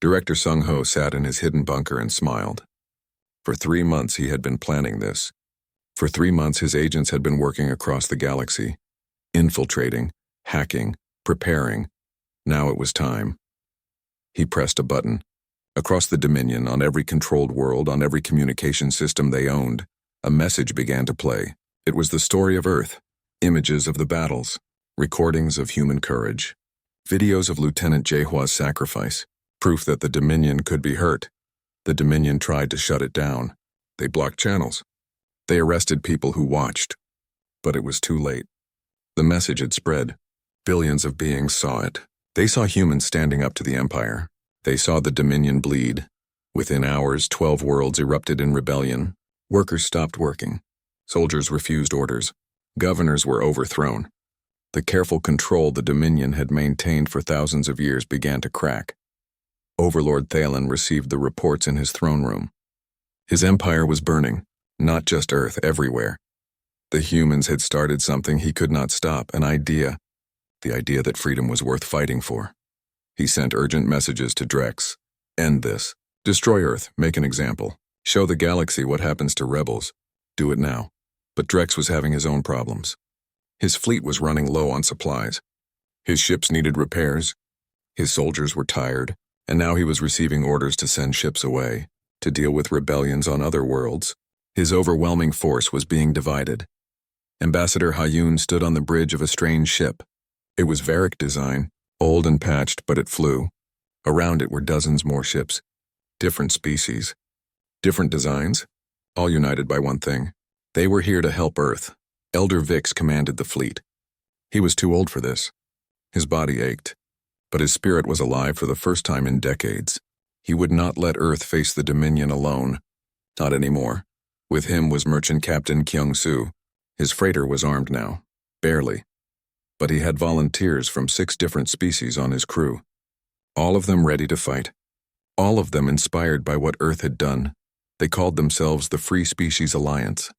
Director Sung-ho sat in his hidden bunker and smiled. For 3 months he had been planning this. For 3 months his agents had been working across the galaxy, infiltrating, hacking, preparing. Now it was time. He pressed a button. Across the Dominion, on every controlled world, on every communication system they owned, a message began to play. It was the story of Earth, images of the battles, recordings of human courage, videos of Lieutenant Jaehwa's sacrifice, proof that the Dominion could be hurt. The Dominion tried to shut it down. They blocked channels. They arrested people who watched. But it was too late. The message had spread. Billions of beings saw it. They saw humans standing up to the Empire. They saw the Dominion bleed. Within hours, 12 worlds erupted in rebellion. Workers stopped working. Soldiers refused orders. Governors were overthrown. The careful control the Dominion had maintained for thousands of years began to crack. Overlord Thalen received the reports in his throne room. His empire was burning, not just Earth, everywhere. The humans had started something he could not stop, an idea. The idea that freedom was worth fighting for. He sent urgent messages to Drex. End this. Destroy Earth, make an example. Show the galaxy what happens to rebels. Do it now. But Drex was having his own problems. His fleet was running low on supplies. His ships needed repairs. His soldiers were tired, and now he was receiving orders to send ships away, to deal with rebellions on other worlds. His overwhelming force was being divided. Ambassador Hayun stood on the bridge of a strange ship. It was Varric design, old and patched, but it flew. Around it were dozens more ships. Different species. Different designs, all united by one thing. They were here to help Earth. Elder Vix commanded the fleet. He was too old for this. His body ached, but his spirit was alive for the first time in decades. He would not let Earth face the Dominion alone. Not anymore. With him was Merchant Captain Kyung-soo. His freighter was armed now. Barely. But he had volunteers from 6 different species on his crew. All of them ready to fight. All of them inspired by what Earth had done. They called themselves the Free Species Alliance.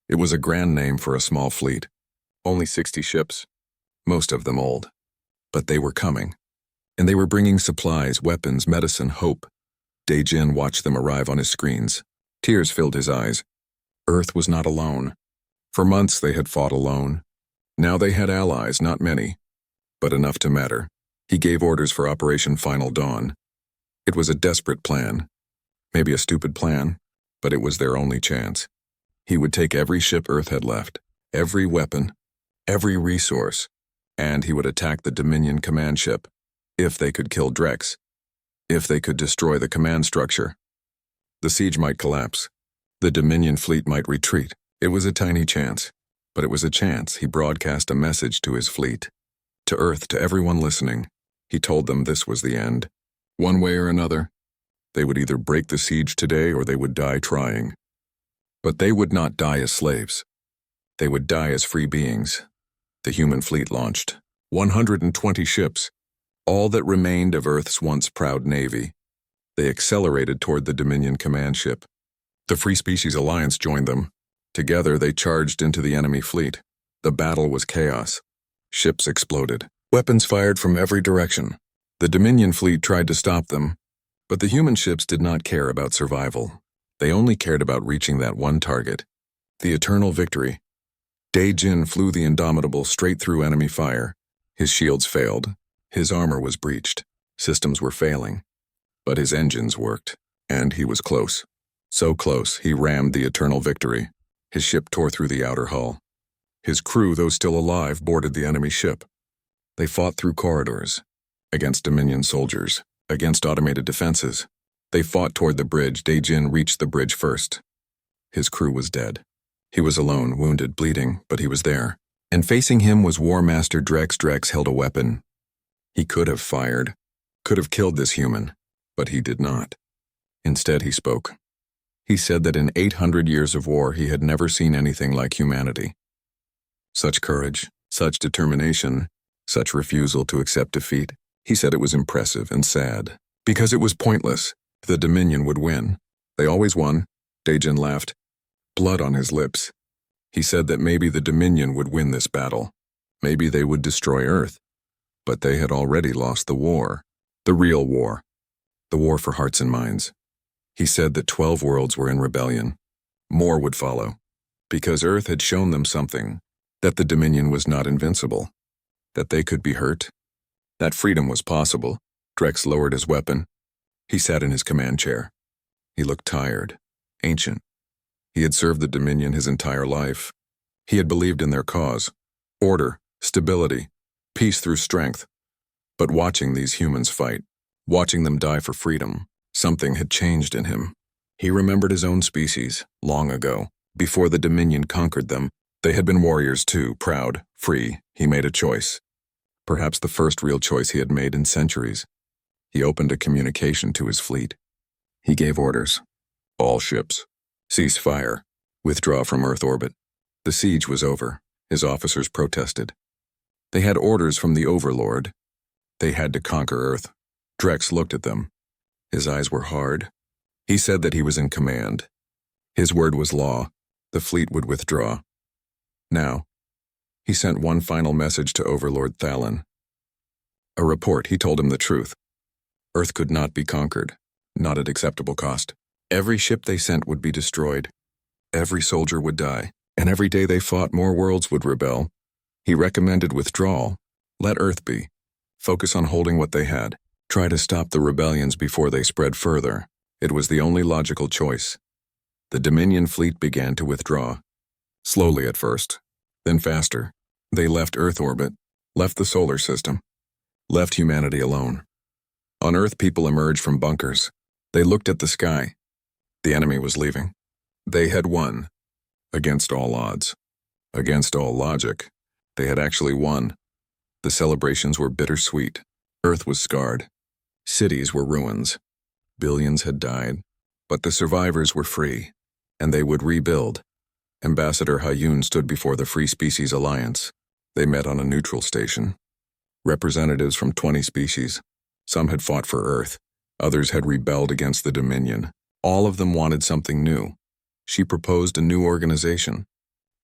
It was a grand name for a small fleet. Only 60 ships. Most of them old. But they were coming. And they were bringing supplies, weapons, medicine, hope. Dae-jin watched them arrive on his screens. Tears filled his eyes. Earth was not alone. For months they had fought alone. Now they had allies, not many, but enough to matter. He gave orders for Operation Final Dawn. It was a desperate plan. Maybe a stupid plan, but it was their only chance. He would take every ship Earth had left, every weapon, every resource, and he would attack the Dominion command ship. If they could kill Drex. If they could destroy the command structure. The siege might collapse. The Dominion fleet might retreat. It was a tiny chance, but it was a chance. He broadcast a message to his fleet. To Earth, to everyone listening. He told them this was the end. One way or another, they would either break the siege today or they would die trying. But they would not die as slaves. They would die as free beings. The human fleet launched. 120 ships, all that remained of Earth's once proud navy. They accelerated toward the Dominion command ship. The Free Species Alliance joined them. Together they charged into the enemy fleet. The battle was chaos. Ships exploded. Weapons fired from every direction. The Dominion fleet tried to stop them, but the human ships did not care about survival. They only cared about reaching that one target, the eternal victory. Dae-jin flew the Indomitable straight through enemy fire. His shields failed. His armor was breached. Systems were failing. But his engines worked, and he was close. So close, he rammed the eternal victory. His ship tore through the outer hull. His crew, though still alive, boarded the enemy ship. They fought through corridors, against Dominion soldiers, against automated defenses. They fought toward the bridge. Dae-jin reached the bridge first. His crew was dead. He was alone, wounded, bleeding, but he was there. And facing him was War Master Drex. Drex held a weapon. He could have fired, could have killed this human, but he did not. Instead, he spoke. He said that in 800 years of war, he had never seen anything like humanity. Such courage, such determination, such refusal to accept defeat. He said it was impressive and sad, because it was pointless. The Dominion would win. They always won. Dae-jin laughed, blood on his lips. He said that maybe the Dominion would win this battle. Maybe they would destroy Earth. But they had already lost the war. The real war. the war for hearts and minds. He said that 12 worlds were in rebellion. More would follow, because Earth had shown them something, that the Dominion was not invincible, that they could be hurt, that freedom was possible. Drex lowered his weapon. He sat in his command chair. He looked tired, ancient. He had served the Dominion his entire life. He had believed in their cause, order, stability, peace through strength. But watching these humans fight, watching them die for freedom, something had changed in him. He remembered his own species, long ago, before the Dominion conquered them. They had been warriors too, proud, free. He made a choice. Perhaps the first real choice he had made in centuries. He opened a communication to his fleet. He gave orders. All ships. Cease fire. Withdraw from Earth orbit. The siege was over. His officers protested. They had orders from the Overlord. They had to conquer Earth. Drex looked at them. His eyes were hard. He said that he was in command. His word was law. The fleet would withdraw. Now, he sent one final message to Overlord Thalon. A report. He told him the truth. Earth could not be conquered, not at acceptable cost. Every ship they sent would be destroyed. Every soldier would die, and every day they fought, more worlds would rebel. He recommended withdrawal. Let Earth be. Focus on holding what they had. Try to stop the rebellions before they spread further. It was the only logical choice. The Dominion fleet began to withdraw. Slowly at first, then faster. They left Earth orbit, left the solar system, left humanity alone. On Earth, people emerged from bunkers. They looked at the sky. The enemy was leaving. They had won. Against all odds. Against all logic. They had actually won. The celebrations were bittersweet. Earth was scarred. Cities were ruins. Billions had died. But the survivors were free, and they would rebuild. Ambassador Hayun stood before the Free Species Alliance. They met on a neutral station. Representatives from 20 species. Some had fought for Earth. Others had rebelled against the Dominion. All of them wanted something new. She proposed a new organization.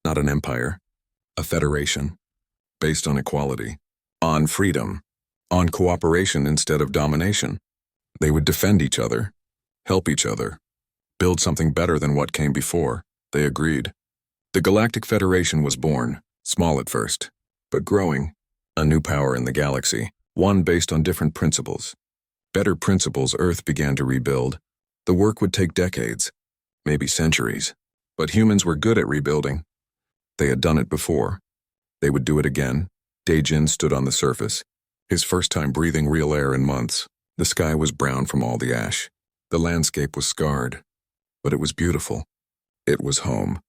Not an empire. A federation. Based on equality. On freedom. On cooperation instead of domination. They would defend each other. Help each other. Build something better than what came before. They agreed. The Galactic Federation was born, small at first, but growing. A new power in the galaxy, one based on different principles. Better principles. Earth began to rebuild. The work would take decades, maybe centuries, but humans were good at rebuilding. They had done it before. They would do it again. Daejin stood on the surface, his first time breathing real air in months. The sky was brown from all the ash. The landscape was scarred, but it was beautiful. It was home.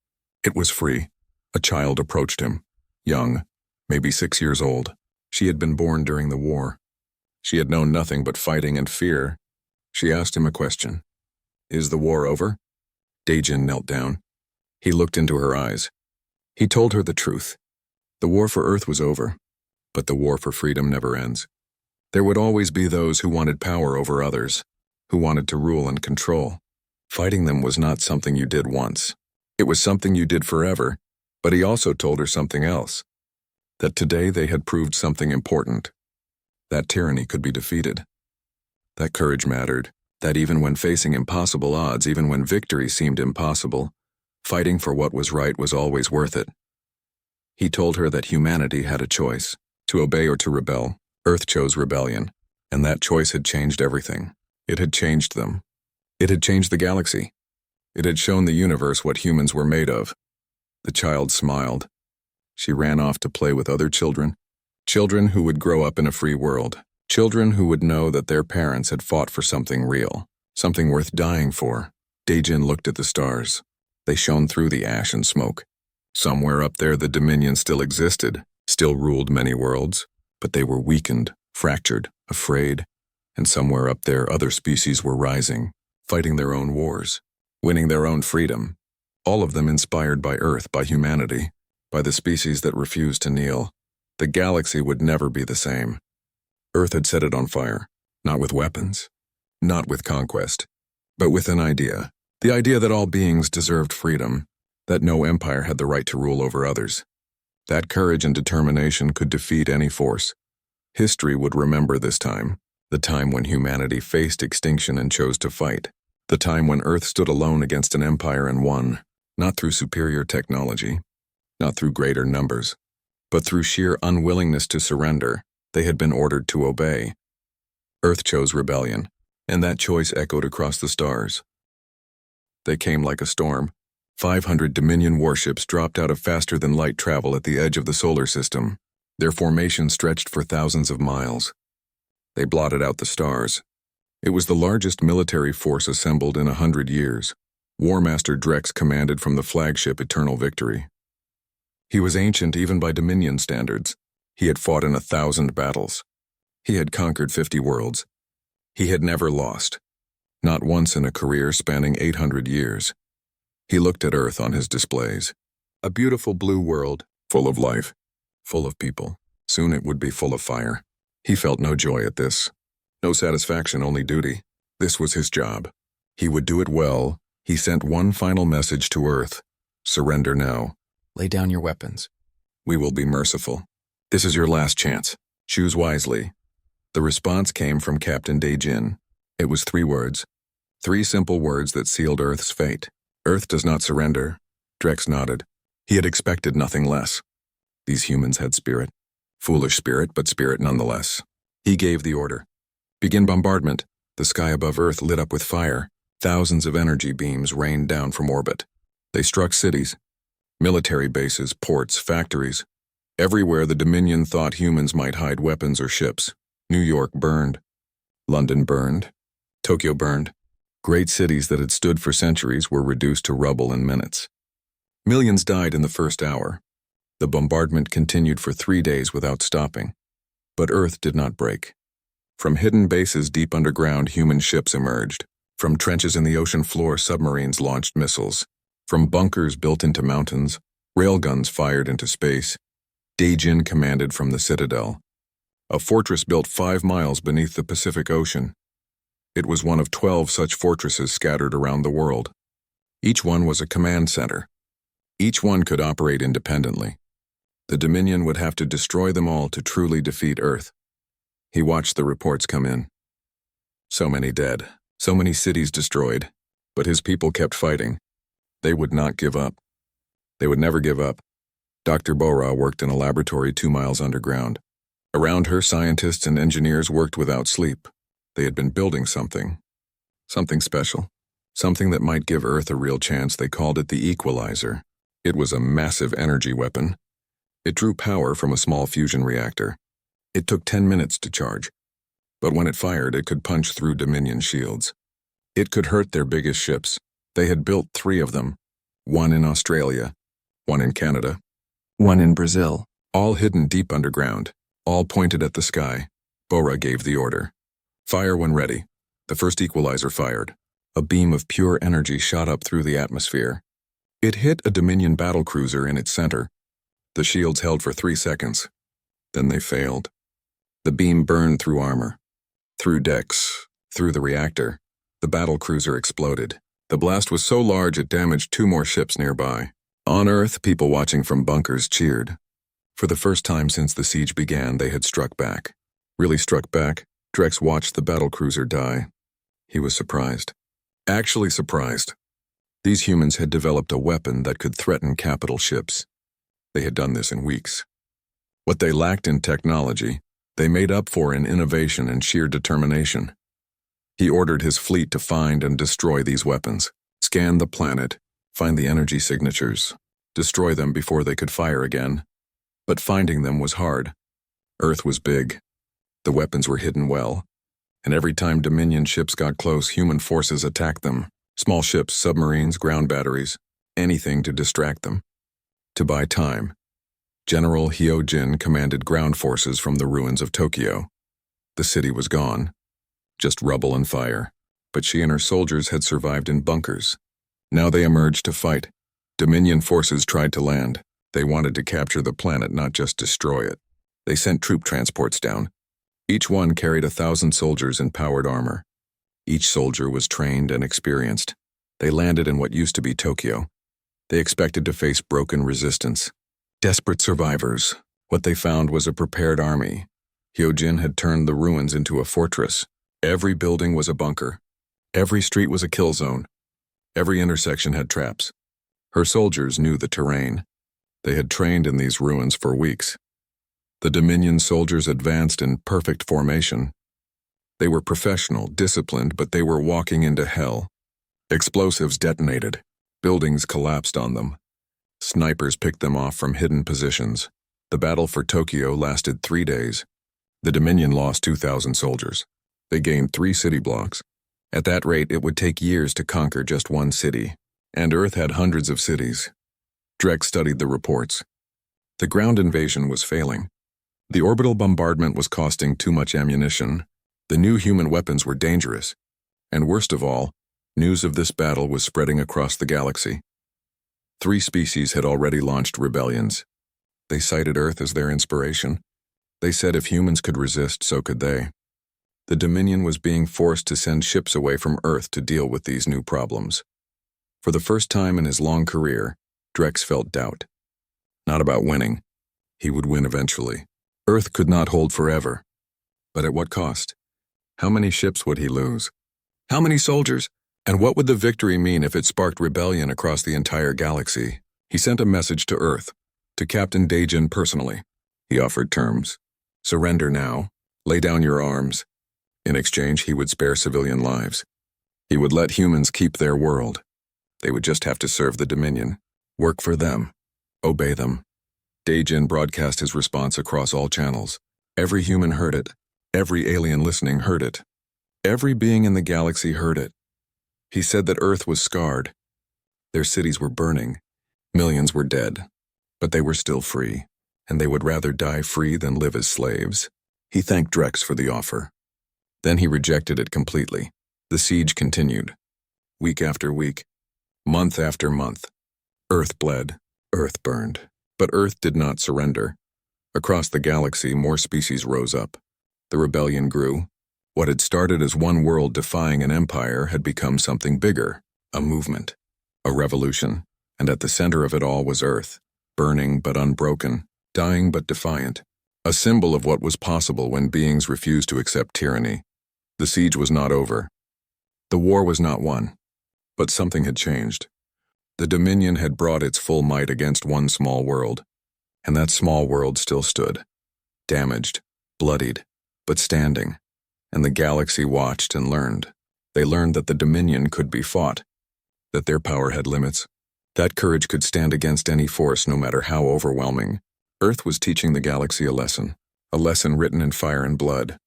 It was free. A child approached him, young, maybe 6 years old. She had been born during the war. She had known nothing but fighting and fear. She asked him a question. Is the war over? Daejin knelt down. He looked into her eyes. He told her the truth. The war for Earth was over, but the war for freedom never ends. There would always be those who wanted power over others, who wanted to rule and control. Fighting them was not something you did once. It was something you did forever, but he also told her something else. That today they had proved something important. That tyranny could be defeated. That courage mattered. That even when facing impossible odds, even when victory seemed impossible, fighting for what was right was always worth it. He told her that humanity had a choice, to obey or to rebel. Earth chose rebellion, and that choice had changed everything. It had changed them. It had changed the galaxy. It had shown the universe what humans were made of. The child smiled. She ran off to play with other children. Children who would grow up in a free world. Children who would know that their parents had fought for something real, something worth dying for. Daejin looked at the stars. They shone through the ash and smoke. Somewhere up there the Dominion still existed, still ruled many worlds, but they were weakened, fractured, afraid. And somewhere up there other species were rising, fighting their own wars, winning their own freedom. All of them inspired by Earth, by humanity, by the species that refused to kneel. The galaxy would never be the same. Earth had set it on fire, not with weapons, not with conquest, but with an idea. The idea that all beings deserved freedom, that no empire had the right to rule over others. That courage and determination could defeat any force. History would remember this time. The time when humanity faced extinction and chose to fight. The time when Earth stood alone against an empire and won, not through superior technology, not through greater numbers, but through sheer unwillingness to surrender. They had been ordered to obey. Earth chose rebellion, and that choice echoed across the stars. They came like a storm. 500 Dominion warships dropped out of faster-than-light travel at the edge of the solar system. Their formation stretched for thousands of miles. They blotted out the stars. It was the largest military force assembled in 100 years. War Master Drex commanded from the flagship Eternal Victory. He was ancient even by Dominion standards. He had fought in 1,000 battles. He had conquered 50 worlds. He had never lost, not once in a career spanning 800 years. He looked at Earth on his displays. A beautiful blue world, full of life, full of people. Soon it would be full of fire. He felt no joy at this. No satisfaction, only duty. This was his job. He would do it well. He sent one final message to Earth. Surrender now. Lay down your weapons. We will be merciful. This is your last chance. Choose wisely. The response came from Captain Dejin. It was 3 words. 3 simple words that sealed Earth's fate. Earth does not surrender. Drex nodded. He had expected nothing less. These humans had spirit. Foolish spirit, but spirit nonetheless. He gave the order. Begin bombardment. The sky above Earth lit up with fire. Thousands of energy beams rained down from orbit. They struck cities, military bases, ports, factories. Everywhere the Dominion thought humans might hide weapons or ships. New York burned. London burned. Tokyo burned. Great cities that had stood for centuries were reduced to rubble in minutes. Millions died in the first hour. The bombardment continued for 3 days without stopping. But Earth did not break. From hidden bases deep underground, human ships emerged. From trenches in the ocean floor, submarines launched missiles. From bunkers built into mountains, railguns fired into space. Dejin commanded from the Citadel, a fortress built 5 miles beneath the Pacific Ocean. It was one of 12 such fortresses scattered around the world. Each one was a command center. Each one could operate independently. The Dominion would have to destroy them all to truly defeat Earth. He watched the reports come in. So many dead, so many cities destroyed, but his people kept fighting. They would not give up. They would never give up. Dr. Bora worked in a laboratory 2 miles underground. Around her, scientists and engineers worked without sleep. They had been building something special, something that might give Earth a real chance. They called it the Equalizer. It was a massive energy weapon. It drew power from a small fusion reactor. It took 10 minutes to charge, but when it fired, it could punch through Dominion shields. It could hurt their biggest ships. They had built 3 of them, 1 in Australia, 1 in Canada, 1 in Brazil, all hidden deep underground, all pointed at the sky. Bora gave the order. Fire when ready. The first equalizer fired. A beam of pure energy shot up through the atmosphere. It hit a Dominion battlecruiser in its center. The shields held for 3 seconds. Then they failed. The beam burned through armor, through decks, through the reactor. The battlecruiser exploded. The blast was so large it damaged 2 more ships nearby. On Earth, people watching from bunkers cheered. For the first time since the siege began, they had struck back. Really struck back. Drex watched the battlecruiser die. He was surprised. Actually surprised. These humans had developed a weapon that could threaten capital ships. They had done this in weeks. What they lacked in technology, they made up for in innovation and sheer determination. He ordered his fleet to find and destroy these weapons, scan the planet, find the energy signatures, destroy them before they could fire again. But finding them was hard. Earth was big. The weapons were hidden well, and every time Dominion ships got close, human forces attacked them. Small ships, submarines, ground batteries, anything to distract them. To buy time, General Hyojin commanded ground forces from the ruins of Tokyo. The city was gone, just rubble and fire, but she and her soldiers had survived in bunkers. Now they emerged to fight. Dominion forces tried to land. They wanted to capture the planet, not just destroy it. They sent troop transports down. Each one carried 1,000 soldiers in powered armor. Each soldier was trained and experienced. They landed in what used to be Tokyo. They expected to face broken resistance. Desperate survivors. What they found was a prepared army. Hyojin had turned the ruins into a fortress. Every building was a bunker. Every street was a kill zone. Every intersection had traps. Her soldiers knew the terrain. They had trained in these ruins for weeks. The Dominion soldiers advanced in perfect formation. They were professional, disciplined, but they were walking into hell. Explosives detonated. Buildings collapsed on them. Snipers picked them off from hidden positions. The battle for Tokyo lasted 3 days. The Dominion lost 2,000 soldiers. They gained 3 city blocks. At that rate, it would take years to conquer just one city. And Earth had hundreds of cities. Drek studied the reports. The ground invasion was failing. The orbital bombardment was costing too much ammunition. The new human weapons were dangerous. And worst of all, news of this battle was spreading across the galaxy. 3 species had already launched rebellions. They cited Earth as their inspiration. They said if humans could resist, so could they. The Dominion was being forced to send ships away from Earth to deal with these new problems. For the first time in his long career, Drex felt doubt. Not about winning. He would win eventually. Earth could not hold forever. But at what cost? How many ships would he lose? How many soldiers? And what would the victory mean if it sparked rebellion across the entire galaxy? He sent a message to Earth, to Captain Daejin personally. He offered terms. Surrender now. Lay down your arms. In exchange, he would spare civilian lives. He would let humans keep their world. They would just have to serve the Dominion, work for them, obey them. Daejin broadcast his response across all channels. Every human heard it. Every alien listening heard it. Every being in the galaxy heard it. He said that Earth was scarred. Their cities were burning. Millions were dead. But they were still free, and they would rather die free than live as slaves. He thanked Drex for the offer. Then he rejected it completely. The siege continued. Week after week, month after month. Earth bled, Earth burned. But Earth did not surrender. Across the galaxy, more species rose up. The rebellion grew. What had started as one world defying an empire had become something bigger, a movement, a revolution. And at the center of it all was Earth, burning but unbroken, dying but defiant, a symbol of what was possible when beings refused to accept tyranny. The siege was not over. The war was not won. But something had changed. The Dominion had brought its full might against one small world, and that small world still stood, damaged, bloodied, but standing. And the galaxy watched and learned. They learned that the Dominion could be fought, that their power had limits, that courage could stand against any force no matter how overwhelming. Earth was teaching the galaxy a lesson written in fire and blood,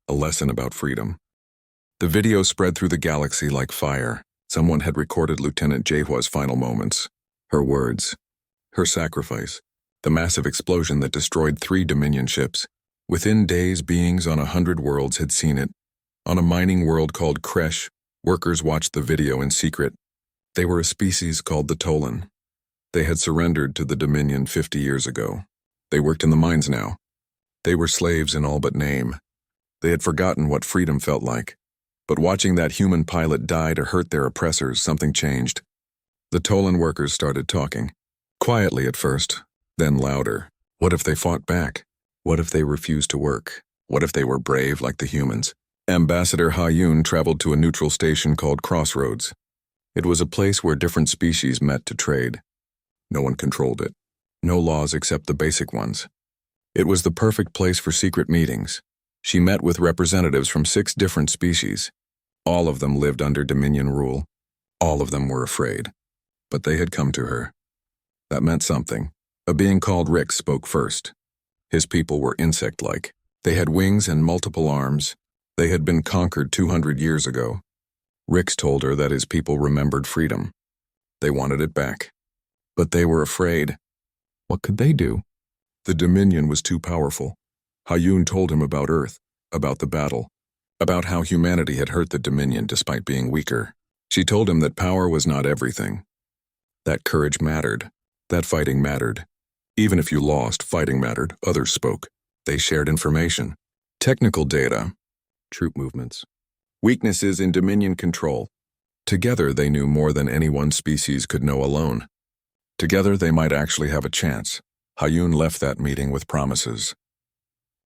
a lesson about freedom. The video spread through the galaxy like fire. Someone had recorded Lieutenant Jaehwa's final moments, her words, her sacrifice, the massive explosion that destroyed 3 Dominion ships. Within days, beings on 100 worlds had seen it. On a mining world called Kresh, workers watched the video in secret. They were a species called the Tolan. They had surrendered to the Dominion 50 years ago. They worked in the mines now. They were slaves in all but name. They had forgotten what freedom felt like. But watching that human pilot die to hurt their oppressors, something changed. The Tolan workers started talking. Quietly at first, then louder. What if they fought back? What if they refused to work? What if they were brave like the humans? Ambassador Ha-Yun traveled to a neutral station called Crossroads. It was a place where different species met to trade. No one controlled it. No laws except the basic ones. It was the perfect place for secret meetings. She met with representatives from 6 different species. All of them lived under Dominion rule. All of them were afraid. But they had come to her. That meant something. A being called Rick spoke first. His people were insect-like. They had wings and multiple arms. They had been conquered 200 years ago. Rix told her that his people remembered freedom. They wanted it back. But they were afraid. What could they do? The Dominion was too powerful. Ha-Yun told him about Earth, about the battle, about how humanity had hurt the Dominion despite being weaker. She told him that power was not everything. That courage mattered. That fighting mattered. Even if you lost, fighting mattered. Others spoke. They shared information. Technical data. Troop movements. Weaknesses in Dominion control. Together they knew more than any one species could know alone. Together they might actually have a chance. Ha-Yun left that meeting with promises.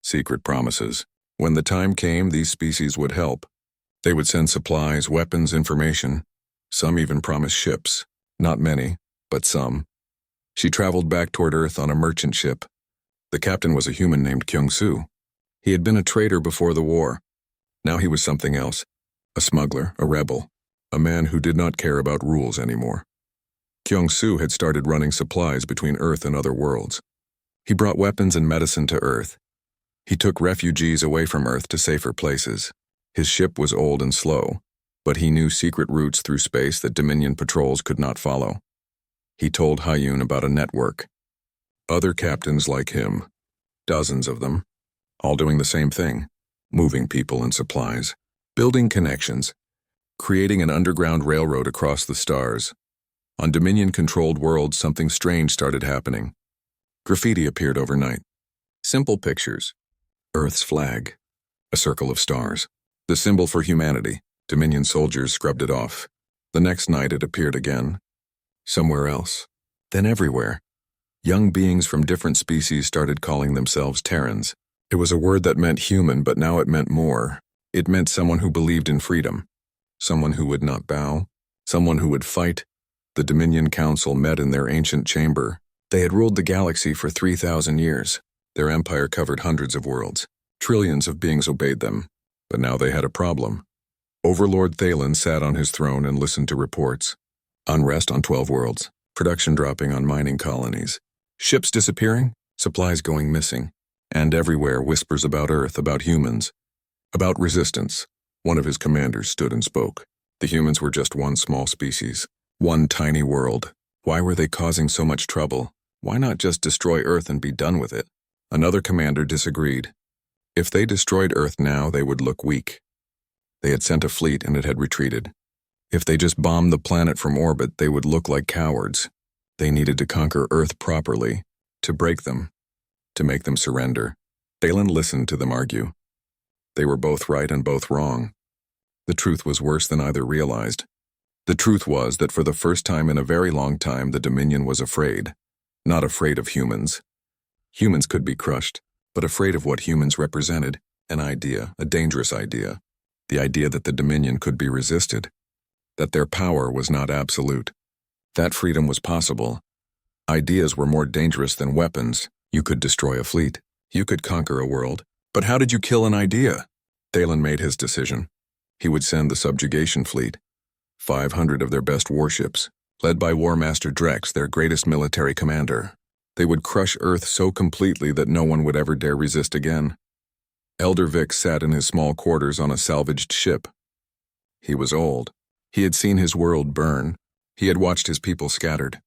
secret promises. When the time came, these species would help. They would send supplies, weapons, information. Some even promised ships. Not many, but some. She traveled back toward Earth on a merchant ship. The captain was a human named Kyung-soo. He had been a trader before the war. Now he was something else. A smuggler, a rebel, a man who did not care about rules anymore. Kyung-soo had started running supplies between Earth and other worlds. He brought weapons and medicine to Earth. He took refugees away from Earth to safer places. His ship was old and slow, but he knew secret routes through space that Dominion patrols could not follow. He told Hyun about a network. Other captains like him, dozens of them, all doing the same thing, moving people and supplies, building connections, creating an underground railroad across the stars. On Dominion-controlled worlds, something strange started happening. Graffiti appeared overnight. Simple pictures. Earth's flag. A circle of stars. The symbol for humanity. Dominion soldiers scrubbed it off. The next night it appeared again. Somewhere else. Then everywhere. Young beings from different species started calling themselves Terrans. It was a word that meant human, but now it meant more. It meant someone who believed in freedom. Someone who would not bow. Someone who would fight. The Dominion Council met in their ancient chamber. They had ruled the galaxy for 3,000 years. Their empire covered hundreds of worlds. Trillions of beings obeyed them. But now they had a problem. Overlord Thalen sat on his throne and listened to reports. Unrest on 12 worlds. Production dropping on mining colonies. Ships disappearing. Supplies going missing. And everywhere whispers about Earth, about humans. About resistance. One of his commanders stood and spoke. The humans were just one small species. One tiny world. Why were they causing so much trouble? Why not just destroy Earth and be done with it? Another commander disagreed. If they destroyed Earth now, they would look weak. They had sent a fleet and it had retreated. If they just bombed the planet from orbit, they would look like cowards. They needed to conquer Earth properly, to break them, to make them surrender. Thalen listened to them argue. They were both right and both wrong. The truth was worse than either realized. The truth was that for the first time in a very long time, the Dominion was afraid. Not afraid of humans. Humans could be crushed, but afraid of what humans represented, an idea, a dangerous idea. The idea that the Dominion could be resisted. That their power was not absolute. That freedom was possible. Ideas were more dangerous than weapons. You could destroy a fleet. You could conquer a world. But how did you kill an idea? Thalen made his decision. He would send the subjugation fleet. 500 of their best warships, led by War Master Drex, their greatest military commander. They would crush Earth so completely that no one would ever dare resist again. Elder Vix sat in his small quarters on a salvaged ship. He was old. He had seen his world burn. He had watched his people scattered.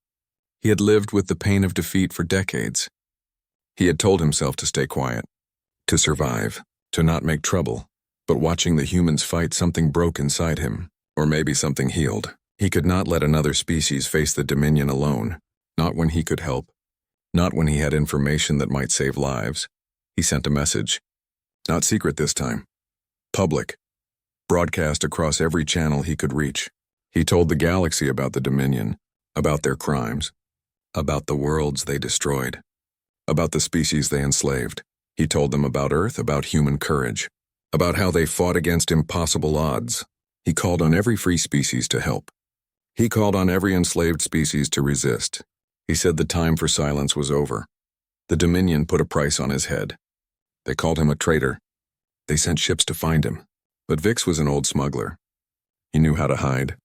He had lived with the pain of defeat for decades. He had told himself to stay quiet, to survive, to not make trouble. But watching the humans fight, something broke inside him. Or maybe something healed. He could not let another species face the Dominion alone. Not when he could help. Not when he had information that might save lives. He sent a message. Not secret this time. Public. Broadcast across every channel he could reach. He told the galaxy about the Dominion, about their crimes, about the worlds they destroyed, about the species they enslaved. He told them about Earth, about human courage, about how they fought against impossible odds. He called on every free species to help. He called on every enslaved species to resist. He said the time for silence was over. The Dominion put a price on his head. They called him a traitor. They sent ships to find him. But Vix was an old smuggler. He knew how to hide.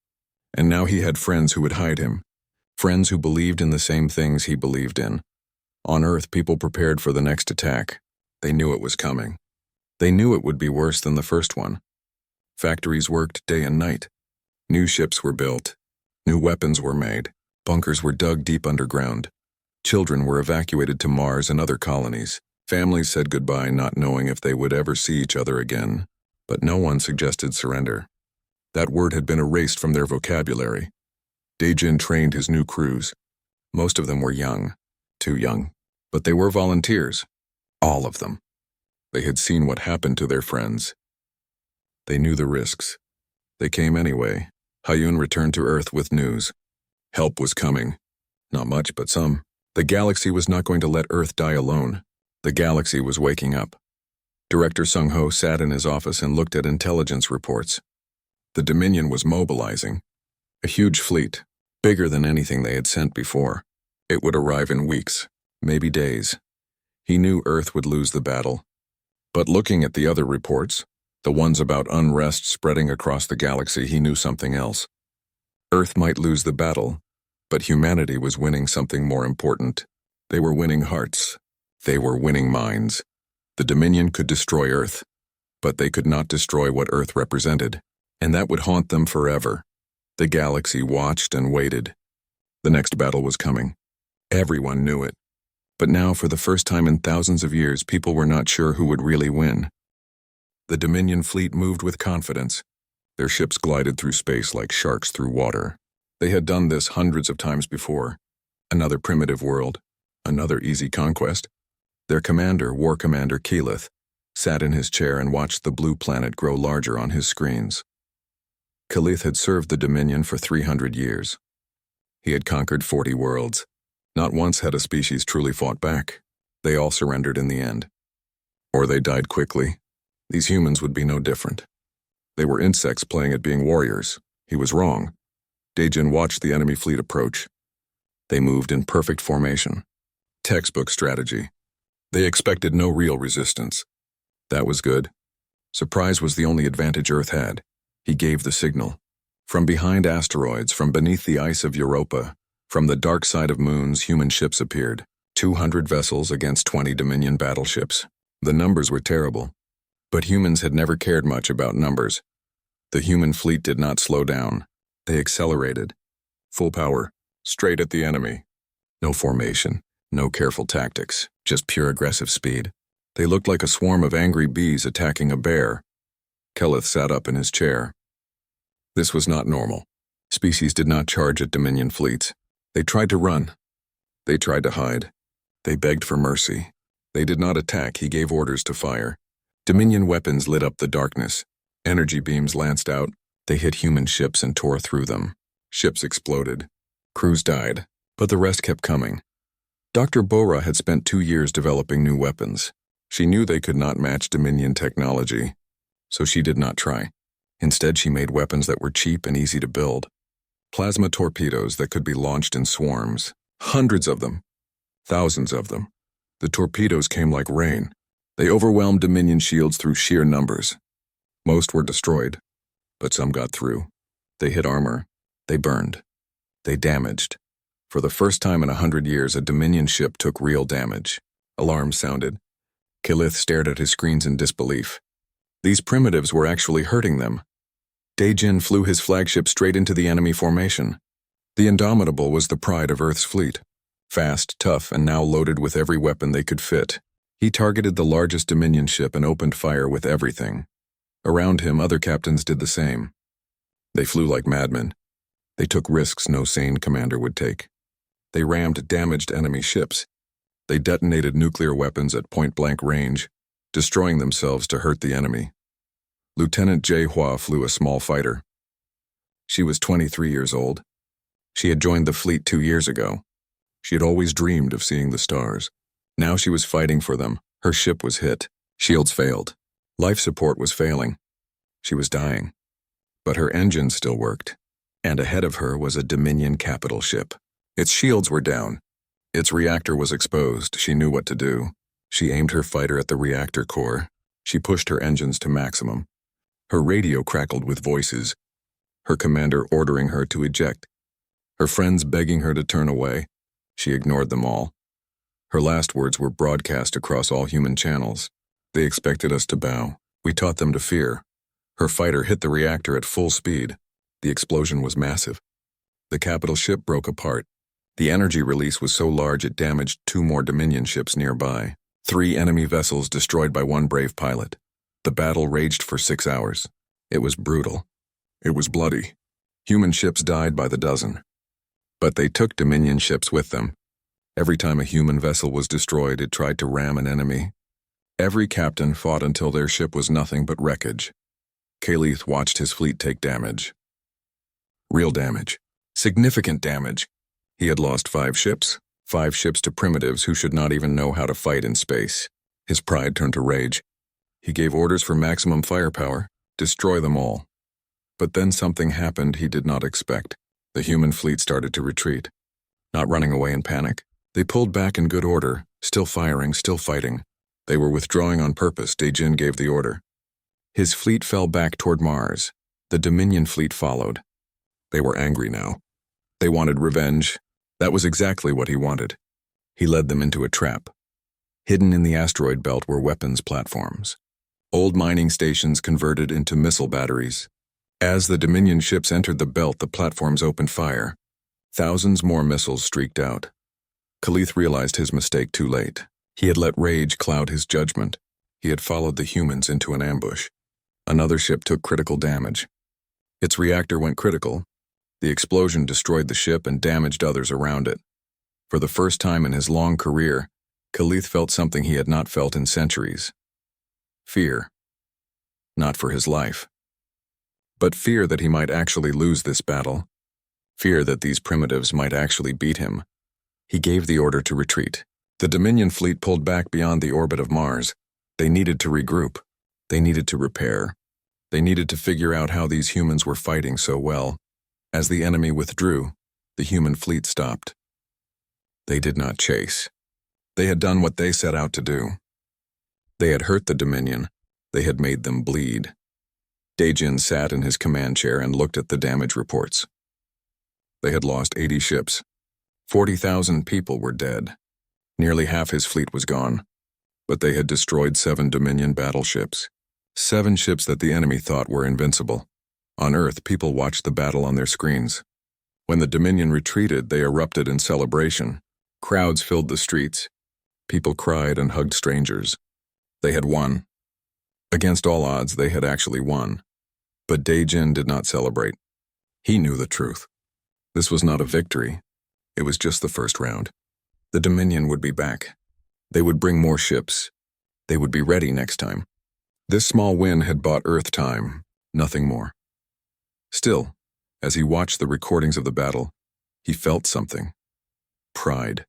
And now he had friends who would hide him. Friends who believed in the same things he believed in. On Earth, people prepared for the next attack. They knew it was coming. They knew it would be worse than the first one. Factories worked day and night. New ships were built. New weapons were made. Bunkers were dug deep underground. Children were evacuated to Mars and other colonies. Families said goodbye, not knowing if they would ever see each other again. But no one suggested surrender. That word had been erased from their vocabulary. Daejin trained his new crews. Most of them were young. Too young. But they were volunteers. All of them. They had seen what happened to their friends. They knew the risks. They came anyway. Hyun returned to Earth with news. Help was coming. Not much, but some. The galaxy was not going to let Earth die alone. The galaxy was waking up. Director Sung-ho sat in his office and looked at intelligence reports. The Dominion was mobilizing. A huge fleet, bigger than anything they had sent before. It would arrive in weeks, maybe days. He knew Earth would lose the battle. But looking at the other reports, the ones about unrest spreading across the galaxy, he knew something else. Earth might lose the battle, but humanity was winning something more important. They were winning hearts. They were winning minds. The Dominion could destroy Earth, but they could not destroy what Earth represented, and that would haunt them forever. The galaxy watched and waited. The next battle was coming. Everyone knew it. But now, for the first time in thousands of years, people were not sure who would really win. The Dominion fleet moved with confidence. Their ships glided through space like sharks through water. They had done this hundreds of times before. Another primitive world, another easy conquest. Their commander, War Commander Keyleth, sat in his chair and watched the blue planet grow larger on his screens. Keyleth had served the Dominion for 300 years. He had conquered 40 worlds. Not once had a species truly fought back. They all surrendered in the end. Or they died quickly. These humans would be no different. They were insects playing at being warriors. He was wrong. Dae-jin watched the enemy fleet approach. They moved in perfect formation. Textbook strategy. They expected no real resistance. That was good. Surprise was the only advantage Earth had. He gave the signal. From behind asteroids, from beneath the ice of Europa, from the dark side of moons, human ships appeared. 200 vessels against 20 Dominion battleships. The numbers were terrible. But humans had never cared much about numbers. The human fleet did not slow down. They accelerated. Full power, straight at the enemy. No formation, no careful tactics, just pure aggressive speed. They looked like a swarm of angry bees attacking a bear. Keyleth sat up in his chair. This was not normal. Species did not charge at Dominion fleets. They tried to run. They tried to hide. They begged for mercy. They did not attack. He gave orders to fire. Dominion weapons lit up the darkness. Energy beams lanced out. They hit human ships and tore through them. Ships exploded. Crews died, but the rest kept coming. Dr. Bora had spent 2 years developing new weapons. She knew they could not match Dominion technology, so she did not try. Instead, she made weapons that were cheap and easy to build. Plasma torpedoes that could be launched in swarms. Hundreds of them. Thousands of them. The torpedoes came like rain. They overwhelmed Dominion shields through sheer numbers. Most were destroyed, but some got through. They hit armor. They burned. They damaged. For the first time in 100 years, a Dominion ship took real damage. Alarms sounded. Keyleth stared at his screens in disbelief. These primitives were actually hurting them. Dae-jin flew his flagship straight into the enemy formation. The Indomitable was the pride of Earth's fleet. Fast, tough, and now loaded with every weapon they could fit. He targeted the largest Dominion ship and opened fire with everything. Around him, other captains did the same. They flew like madmen. They took risks no sane commander would take. They rammed damaged enemy ships. They detonated nuclear weapons at point-blank range, destroying themselves to hurt the enemy. Lieutenant Jae-hwa flew a small fighter. She was 23 years old. She had joined the fleet 2 years ago. She had always dreamed of seeing the stars. Now she was fighting for them. Her ship was hit. Shields failed. Life support was failing. She was dying. But her engines still worked. And ahead of her was a Dominion capital ship. Its shields were down. Its reactor was exposed. She knew what to do. She aimed her fighter at the reactor core. She pushed her engines to maximum. Her radio crackled with voices. Her commander ordering her to eject. Her friends begging her to turn away. She ignored them all. Her last words were broadcast across all human channels. They expected us to bow. We taught them to fear. Her fighter hit the reactor at full speed. The explosion was massive. The capital ship broke apart. The energy release was so large it damaged 2 more Dominion ships nearby. 3 enemy vessels destroyed by 1 brave pilot. The battle raged for 6 hours. It was brutal. It was bloody. Human ships died by the dozen. But they took Dominion ships with them. Every time a human vessel was destroyed, it tried to ram an enemy. Every captain fought until their ship was nothing but wreckage. Keyleth watched his fleet take damage. Real damage. Significant damage. He had lost 5 ships. 5 ships to primitives who should not even know how to fight in space. His pride turned to rage. He gave orders for maximum firepower, destroy them all. But then something happened he did not expect. The human fleet started to retreat, not running away in panic. They pulled back in good order, still firing, still fighting. They were withdrawing on purpose. Daejin gave the order. His fleet fell back toward Mars. The Dominion fleet followed. They were angry now. They wanted revenge. That was exactly what he wanted. He led them into a trap. Hidden in the asteroid belt were weapons platforms. Old mining stations converted into missile batteries. As the Dominion ships entered the belt, the platforms opened fire. Thousands more missiles streaked out. Khalith realized his mistake too late. He had let rage cloud his judgment. He had followed the humans into an ambush. Another ship took critical damage. Its reactor went critical. The explosion destroyed the ship and damaged others around it. For the first time in his long career, Khalith felt something he had not felt in centuries. Fear. Not for his life, but fear that he might actually lose this battle. Fear that these primitives might actually beat him. He gave the order to retreat. The Dominion fleet pulled back beyond the orbit of Mars. They needed to regroup. They needed to repair. They needed to figure out how these humans were fighting so well. As the enemy withdrew, the human fleet stopped. They did not chase. They had done what they set out to do. They had hurt the Dominion. They had made them bleed. Daejin sat in his command chair and looked at the damage reports. They had lost 80 ships. 40,000 people were dead. Nearly half his fleet was gone. But they had destroyed 7 Dominion battleships. 7 ships that the enemy thought were invincible. On Earth, people watched the battle on their screens. When the Dominion retreated, they erupted in celebration. Crowds filled the streets. People cried and hugged strangers. They had won. Against all odds, they had actually won. But Daejin did not celebrate. He knew the truth. This was not a victory. It was just the first round. The Dominion would be back. They would bring more ships. They would be ready next time. This small win had bought Earth time, nothing more. Still, as he watched the recordings of the battle, he felt something. Pride.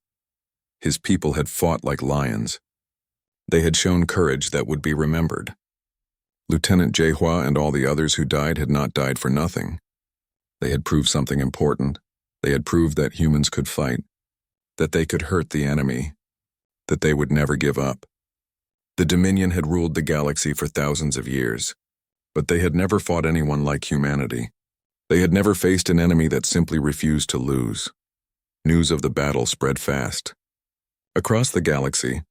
His people had fought like lions. They had shown courage that would be remembered. Lieutenant Jaehua and all the others who died had not died for nothing. They had proved something important. They had proved that humans could fight, that they could hurt the enemy, that they would never give up. The Dominion had ruled the galaxy for thousands of years, but they had never fought anyone like humanity. They had never faced an enemy that simply refused to lose. News of the battle spread fast. Across the galaxy,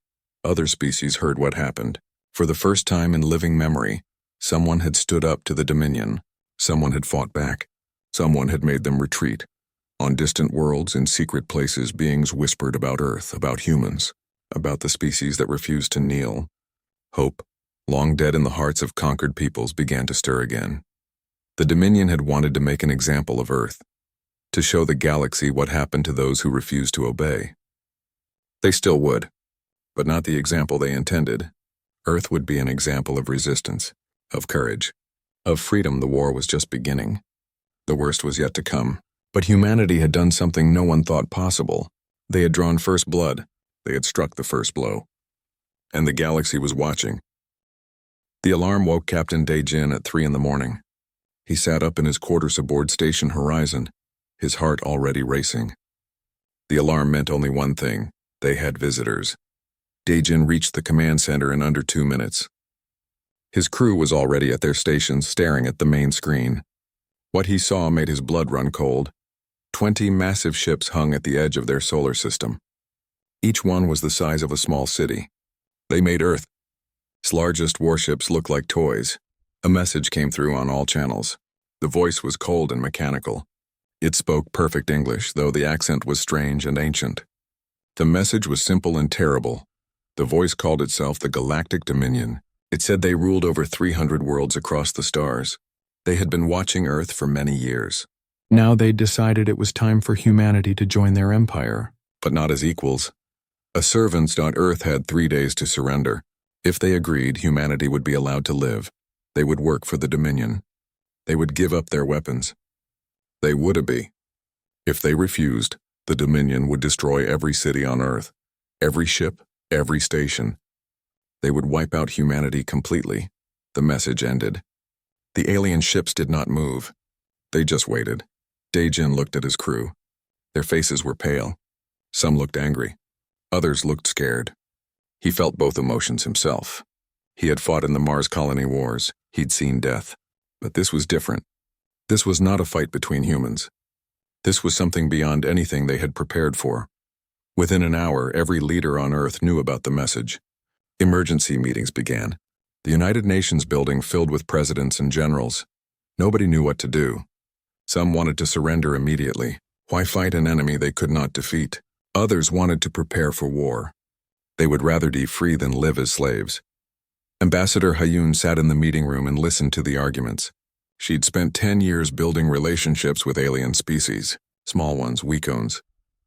other species heard what happened. For the first time in living memory, someone had stood up to the Dominion. Someone had fought back. Someone had made them retreat. On distant worlds, in secret places, beings whispered about Earth, about humans, about the species that refused to kneel. Hope, long dead in the hearts of conquered peoples, began to stir again. The Dominion had wanted to make an example of Earth, to show the galaxy what happened to those who refused to obey. They still would, but not the example they intended. Earth would be an example of resistance, of courage, of freedom. The war was just beginning. The worst was yet to come. But humanity had done something no one thought possible. They had drawn first blood. They had struck the first blow. And the galaxy was watching. The alarm woke Captain Daejin at 3 a.m. He sat up in his quarters aboard Station Horizon, his heart already racing. The alarm meant only one thing. They had visitors. Daejin reached the command center in under 2 minutes. His crew was already at their stations staring at the main screen. What he saw made his blood run cold. 20 massive ships hung at the edge of their solar system. Each one was the size of a small city. They made Earth's largest warships look like toys. A message came through on all channels. The voice was cold and mechanical. It spoke perfect English, though the accent was strange and ancient. The message was simple and terrible. The voice called itself the Galactic Dominion. It said they ruled over 300 worlds across the stars. They had been watching Earth for many years. Now they'd decided it was time for humanity to join their empire, but not as equals. Earth had 3 days to surrender. If they agreed, humanity would be allowed to live. They would work for the Dominion. They would give up their weapons. They would be. If they refused, the Dominion would destroy every city on Earth, every ship, every station. They would wipe out humanity completely. The message ended. The alien ships did not move. They just waited. Dae-jin looked at his crew. Their faces were pale. Some looked angry. Others looked scared. He felt both emotions himself. He had fought in the Mars colony wars. He'd seen death. But this was different. This was not a fight between humans. This was something beyond anything they had prepared for. Within an hour, every leader on Earth knew about the message. Emergency meetings began. The United Nations building filled with presidents and generals. Nobody knew what to do. Some wanted to surrender immediately. Why fight an enemy they could not defeat? Others wanted to prepare for war. They would rather be free than live as slaves. Ambassador Hyun sat in the meeting room and listened to the arguments. She'd spent 10 years building relationships with alien species, small ones, weak ones,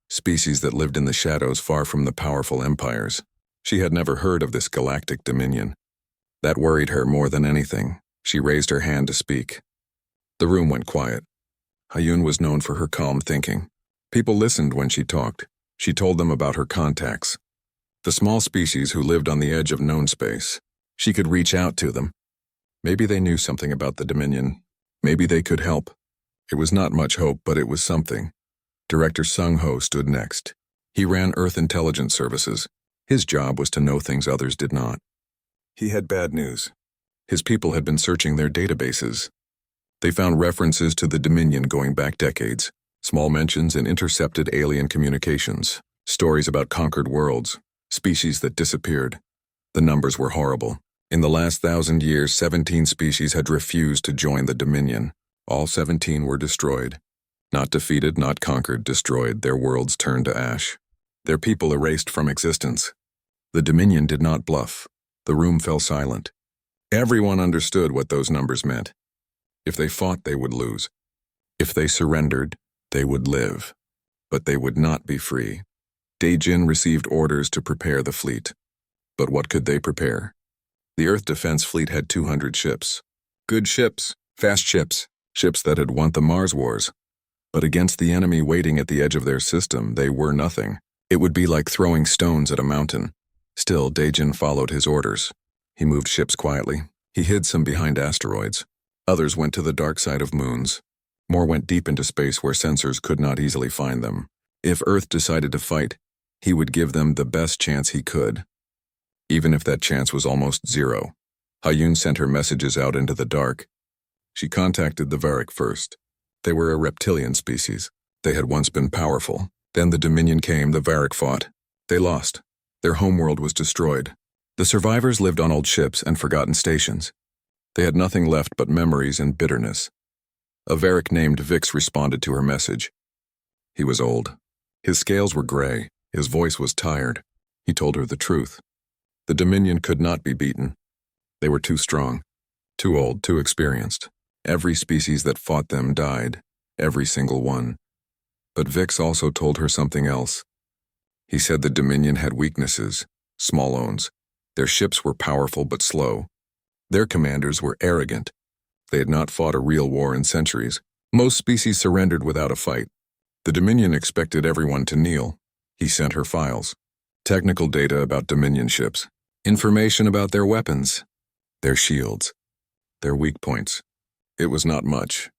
species that lived in the shadows far from the powerful empires. She had never heard of this galactic dominion. That worried her more than anything. She raised her hand to speak. The room went quiet. Hyun was known for her calm thinking. People listened when she talked. She told them about her contacts, the small species who lived on the edge of known space. She could reach out to them. Maybe they knew something about the Dominion. Maybe they could help. It was not much hope, but it was something. Director Sung-ho stood next. He ran Earth Intelligence Services. His job was to know things others did not. He had bad news. His people had been searching their databases. They found references to the Dominion going back decades, small mentions in intercepted alien communications, stories about conquered worlds, species that disappeared. The numbers were horrible. In the last 1,000 years, 17 species had refused to join the Dominion. All 17 were destroyed. Not defeated, not conquered, destroyed, their worlds turned to ash. Their people erased from existence. The Dominion did not bluff. The room fell silent. Everyone understood what those numbers meant. If they fought, they would lose. If they surrendered, they would live. But they would not be free. Dae-jin received orders to prepare the fleet. But what could they prepare? The Earth Defense Fleet had 200 ships. Good ships, fast ships, ships that had won the Mars Wars. But against the enemy waiting at the edge of their system, they were nothing. It would be like throwing stones at a mountain. Still, Dae-jin followed his orders. He moved ships quietly. He hid some behind asteroids. Others went to the dark side of moons. More went deep into space where sensors could not easily find them. If Earth decided to fight, he would give them the best chance he could. Even if that chance was almost zero. Hyun sent her messages out into the dark. She contacted the Varric first. They were a reptilian species. They had once been powerful. Then the Dominion came, the Varric fought. They lost. Their homeworld was destroyed. The survivors lived on old ships and forgotten stations. They had nothing left but memories and bitterness. A Varric named Vix responded to her message. He was old. His scales were gray. His voice was tired. He told her the truth. The Dominion could not be beaten. They were too strong, too old, too experienced. Every species that fought them died, every single one. But Vix also told her something else. He said the Dominion had weaknesses, small ones. Their ships were powerful but slow. Their commanders were arrogant. They had not fought a real war in centuries. Most species surrendered without a fight. The Dominion expected everyone to kneel. He sent her files. Technical data about Dominion ships. Information about their weapons. Their shields. Their weak points. It was not much,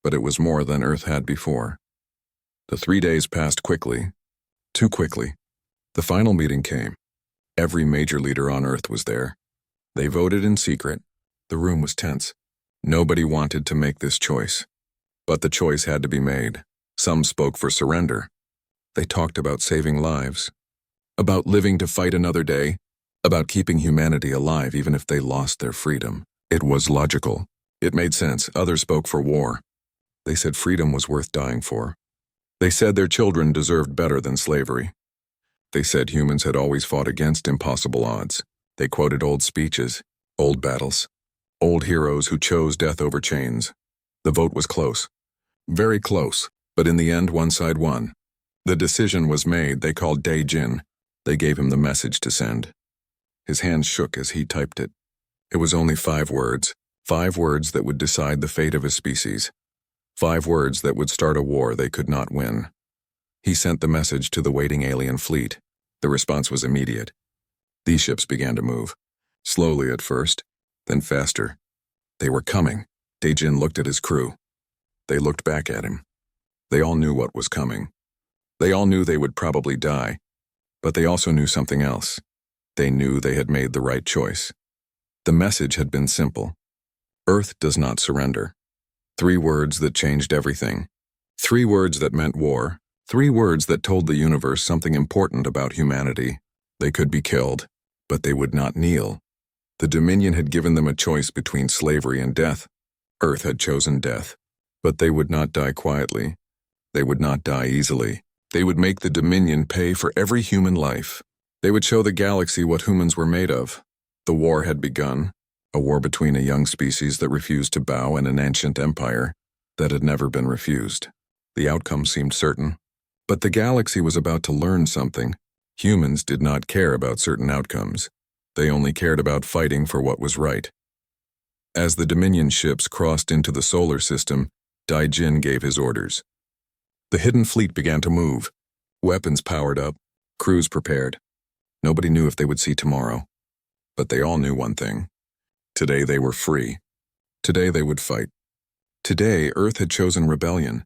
but it was more than Earth had before. The 3 days passed quickly. Too quickly. The final meeting came. Every major leader on Earth was there. They voted in secret. The room was tense. Nobody wanted to make this choice. But the choice had to be made. Some spoke for surrender. They talked about saving lives. About living to fight another day. About keeping humanity alive even if they lost their freedom. It was logical. It made sense. Others spoke for war. They said freedom was worth dying for. They said their children deserved better than slavery. They said humans had always fought against impossible odds. They quoted old speeches, old battles, old heroes who chose death over chains. The vote was close. Very close, but in the end one side won. The decision was made. They called Dae-jin. They gave him the message to send. His hands shook as he typed it. It was only 5 words. 5 words that would decide the fate of his species. 5 words that would start a war they could not win. He sent the message to the waiting alien fleet. The response was immediate. These ships began to move. Slowly at first, then faster. They were coming. Daijin looked at his crew. They looked back at him. They all knew what was coming. They all knew they would probably die, but they also knew something else. They knew they had made the right choice. The message had been simple. Earth does not surrender. 3 words that changed everything. 3 words that meant war. 3 words that told the universe something important about humanity. They could be killed, but they would not kneel. The Dominion had given them a choice between slavery and death. Earth had chosen death, but they would not die quietly. They would not die easily. They would make the Dominion pay for every human life. They would show the galaxy what humans were made of. The war had begun, a war between a young species that refused to bow and an ancient empire that had never been refused. The outcome seemed certain, but the galaxy was about to learn something. Humans did not care about certain outcomes. They only cared about fighting for what was right. As the Dominion ships crossed into the solar system, Daijin gave his orders. The hidden fleet began to move. Weapons powered up, crews prepared. Nobody knew if they would see tomorrow. But they all knew one thing. Today they were free. Today they would fight. Today Earth had chosen rebellion.